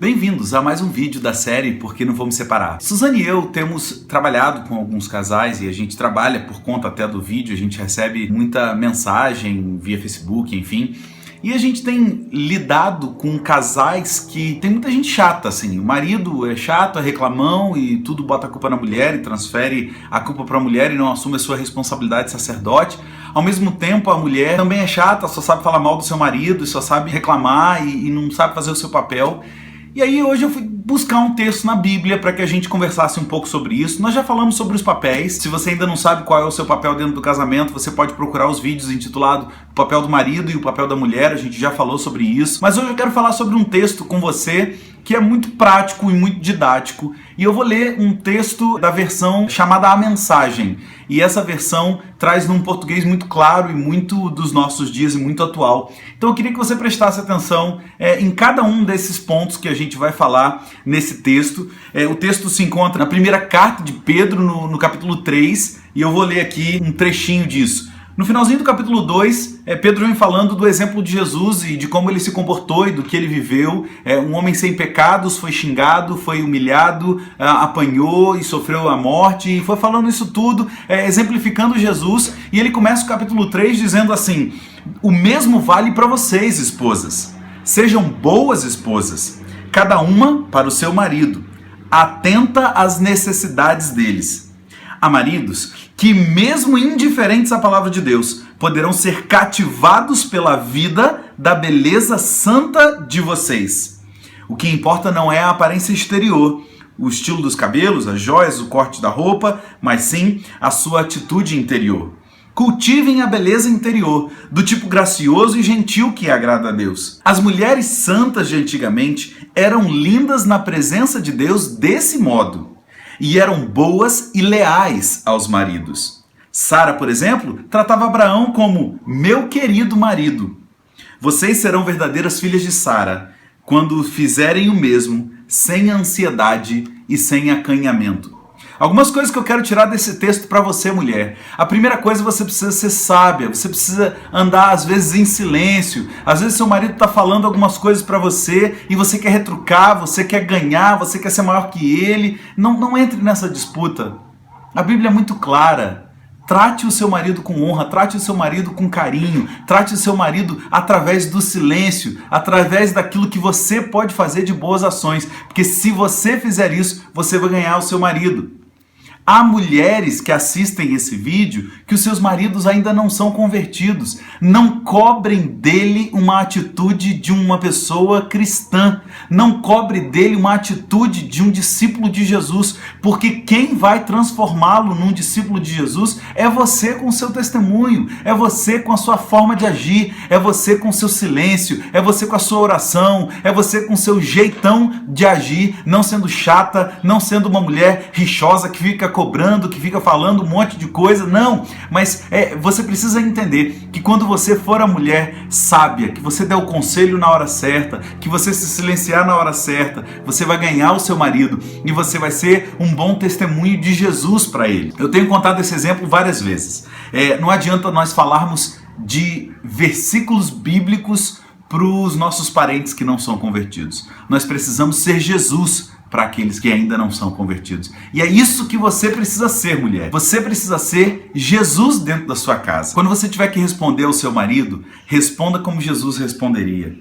Bem-vindos a mais um vídeo da série Por que não vou me separar? Suzane e eu temos trabalhado com alguns casais e a gente trabalha por conta até do vídeo, a gente recebe muita mensagem via Facebook, enfim. E a gente tem lidado com casais que tem muita gente chata, assim. O marido é chato, é reclamão e tudo bota a culpa na mulher e transfere a culpa para a mulher e não assume a sua responsabilidade de sacerdote. Ao mesmo tempo, a mulher também é chata, só sabe falar mal do seu marido, só sabe reclamar e não sabe fazer o seu papel. E aí hoje eu fui buscar um texto na Bíblia para que a gente conversasse um pouco sobre isso. Nós já falamos sobre os papéis. Se você ainda não sabe qual é o seu papel dentro do casamento, você pode procurar os vídeos intitulados O Papel do Marido e o Papel da Mulher. A gente já falou sobre isso. Mas hoje eu quero falar sobre um texto com você que é muito prático e muito didático. E eu vou ler um texto da versão chamada A Mensagem. E essa versão traz num português muito claro e muito dos nossos dias e muito atual. Então eu queria que você prestasse atenção em cada um desses pontos que a gente vai falar nesse texto. O texto se encontra na primeira carta de Pedro, no capítulo 3, e eu vou ler aqui um trechinho disso. No finalzinho do capítulo 2, Pedro vem falando do exemplo de Jesus e de como ele se comportou e do que ele viveu. Um homem sem pecados, foi xingado, foi humilhado, apanhou e sofreu a morte, e foi falando isso tudo, exemplificando Jesus. E ele começa o capítulo 3 dizendo assim: o mesmo vale para vocês, esposas. Sejam boas esposas, cada uma para o seu marido, atenta às necessidades deles. Há maridos que, mesmo indiferentes à palavra de Deus, poderão ser cativados pela vida da beleza santa de vocês. O que importa não é a aparência exterior, o estilo dos cabelos, as joias, o corte da roupa, mas sim a sua atitude interior. Cultivem a beleza interior, do tipo gracioso e gentil que agrada a Deus. As mulheres santas de antigamente eram lindas na presença de Deus desse modo. E eram boas e leais aos maridos. Sara, por exemplo, tratava Abraão como meu querido marido. Vocês serão verdadeiras filhas de Sara quando fizerem o mesmo, sem ansiedade e sem acanhamento. Algumas coisas que eu quero tirar desse texto para você, mulher. A primeira coisa, você precisa ser sábia, você precisa andar às vezes em silêncio. Às vezes seu marido está falando algumas coisas para você e você quer retrucar, você quer ganhar, você quer ser maior que ele. Não entre nessa disputa. A Bíblia é muito clara. Trate o seu marido com honra, trate o seu marido com carinho, trate o seu marido através do silêncio, através daquilo que você pode fazer de boas ações. Porque se você fizer isso, você vai ganhar o seu marido. Há mulheres que assistem esse vídeo que os seus maridos ainda não são convertidos. Não cobrem dele uma atitude de uma pessoa cristã. Não cobre dele uma atitude de um discípulo de Jesus. Porque quem vai transformá-lo num discípulo de Jesus é você com o seu testemunho, é você com a sua forma de agir, é você com o seu silêncio, é você com a sua oração, é você com o seu jeitão de agir, não sendo chata, não sendo uma mulher rixosa que fica cobrando, que fica falando um monte de coisa. Não, mas você precisa entender que quando você for a mulher sábia, que você der o conselho na hora certa, que você se silenciar na hora certa, você vai ganhar o seu marido e você vai ser um bom testemunho de Jesus para ele. Eu tenho contado esse exemplo várias vezes. Não adianta nós falarmos de versículos bíblicos para os nossos parentes que não são convertidos. Nós precisamos ser Jesus para aqueles que ainda não são convertidos. E é isso que você precisa ser, mulher. Você precisa ser Jesus dentro da sua casa. Quando você tiver que responder ao seu marido, responda como Jesus responderia.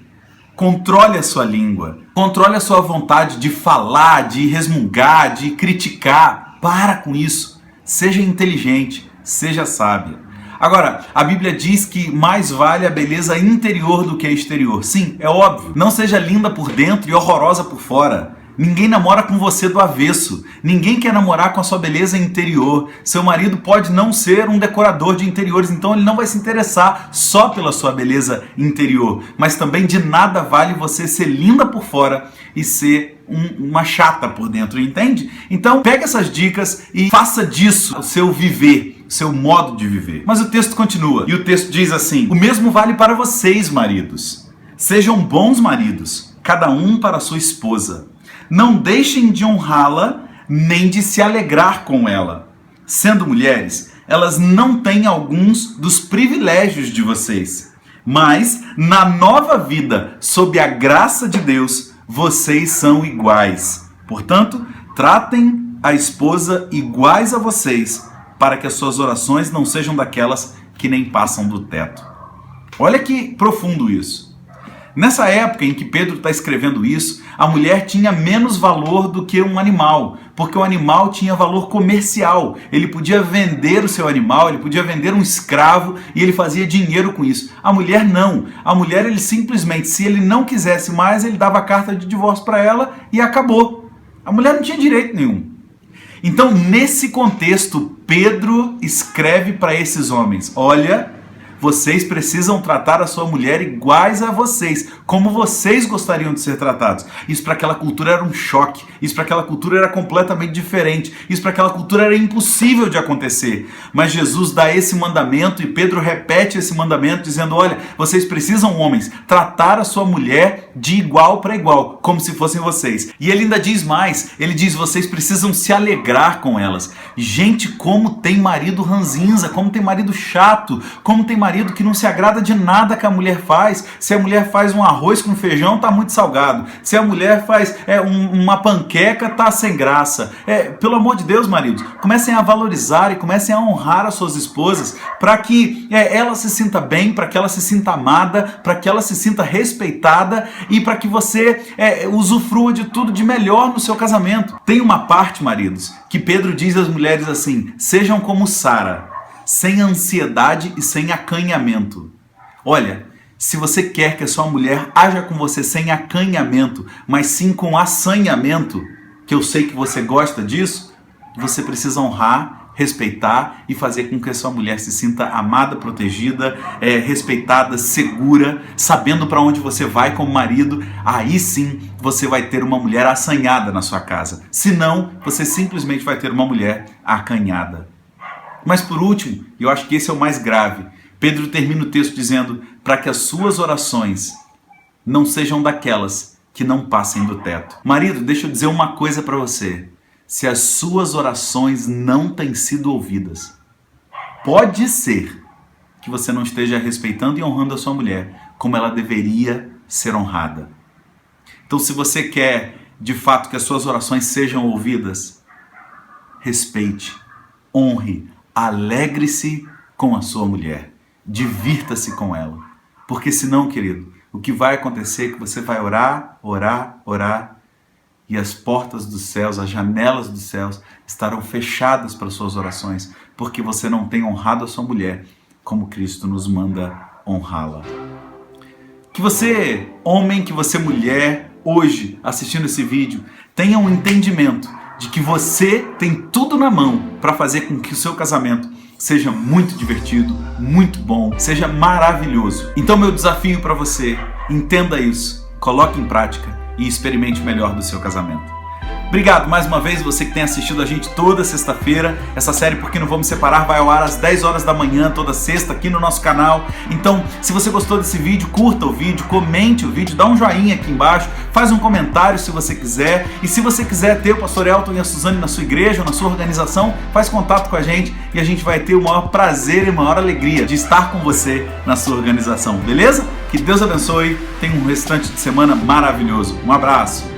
Controle a sua língua. Controle a sua vontade de falar, de resmungar, de criticar. Para com isso. Seja inteligente, seja sábia. Agora, a Bíblia diz que mais vale a beleza interior do que a exterior. Sim, é óbvio. Não seja linda por dentro e horrorosa por fora. Ninguém namora com você do avesso. Ninguém quer namorar com a sua beleza interior. Seu marido pode não ser um decorador de interiores, então ele não vai se interessar só pela sua beleza interior. Mas também de nada vale você ser linda por fora e ser uma chata por dentro, entende? Então, pega essas dicas e faça disso o seu viver, o seu modo de viver. Mas o texto continua, e o texto diz assim: o mesmo vale para vocês, maridos. Sejam bons maridos, cada um para a sua esposa. Não deixem de honrá-la, nem de se alegrar com ela. Sendo mulheres, elas não têm alguns dos privilégios de vocês, mas na nova vida, sob a graça de Deus, vocês são iguais. Portanto, tratem a esposa iguais a vocês, para que as suas orações não sejam daquelas que nem passam do teto. Olha que profundo isso. Nessa época em que Pedro está escrevendo isso, a mulher tinha menos valor do que um animal, porque o animal tinha valor comercial. Ele podia vender o seu animal, ele podia vender um escravo e ele fazia dinheiro com isso. A mulher não. A mulher, ele simplesmente, se ele não quisesse mais, ele dava a carta de divórcio para ela e acabou. A mulher não tinha direito nenhum. Então, nesse contexto, Pedro escreve para esses homens: olha, vocês precisam tratar a sua mulher iguais a vocês, como vocês gostariam de ser tratados. Isso para aquela cultura era um choque, isso para aquela cultura era completamente diferente, isso para aquela cultura era impossível de acontecer. Mas Jesus dá esse mandamento e Pedro repete esse mandamento dizendo: olha, vocês precisam, homens, tratar a sua mulher de igual para igual, como se fossem vocês. E ele ainda diz mais, ele diz: vocês precisam se alegrar com elas. Gente, como tem marido ranzinza, como tem marido chato, como tem marido que não se agrada de nada que a mulher faz. Se a mulher faz um arroz com feijão, tá muito salgado. Se a mulher faz uma panqueca, tá sem graça. Pelo amor de Deus, maridos, comecem a valorizar e comecem a honrar as suas esposas, para que ela se sinta bem, para que ela se sinta amada, para que ela se sinta respeitada e para que você usufrua de tudo de melhor no seu casamento. Tem uma parte, maridos, que Pedro diz às mulheres assim: sejam como Sara, sem ansiedade e sem acanhamento. Olha, se você quer que a sua mulher haja com você sem acanhamento, mas sim com assanhamento, que eu sei que você gosta disso, você precisa honrar, respeitar e fazer com que a sua mulher se sinta amada, protegida, respeitada, segura, sabendo para onde você vai como marido. Aí sim você vai ter uma mulher assanhada na sua casa. Senão, você simplesmente vai ter uma mulher acanhada. Mas por último, e eu acho que esse é o mais grave, Pedro termina o texto dizendo: para que as suas orações não sejam daquelas que não passem do teto. Marido, deixa eu dizer uma coisa para você: se as suas orações não têm sido ouvidas, pode ser que você não esteja respeitando e honrando a sua mulher como ela deveria ser honrada. Então, se você quer de fato que as suas orações sejam ouvidas, respeite, honre, alegre-se com a sua mulher, divirta-se com ela, porque senão, querido, o que vai acontecer é que você vai orar, orar, orar, e as portas dos céus, as janelas dos céus estarão fechadas para suas orações, porque você não tem honrado a sua mulher como Cristo nos manda honrá-la. Que você, homem, que você, mulher, hoje, assistindo esse vídeo, tenha um entendimento de que você tem tudo na mão para fazer com que o seu casamento seja muito divertido, muito bom, seja maravilhoso. Então, meu desafio para você: entenda isso, coloque em prática e experimente o melhor do seu casamento. Obrigado mais uma vez você que tem assistido a gente toda sexta-feira. Essa série Por Que Não Vamos Separar vai ao ar às 10 horas da manhã, toda sexta, aqui no nosso canal. Então, se você gostou desse vídeo, curta o vídeo, comente o vídeo, dá um joinha aqui embaixo, faz um comentário se você quiser. E se você quiser ter o Pastor Elton e a Suzane na sua igreja ou na sua organização, faz contato com a gente e a gente vai ter o maior prazer e a maior alegria de estar com você na sua organização, beleza? Que Deus abençoe, tenha um restante de semana maravilhoso. Um abraço!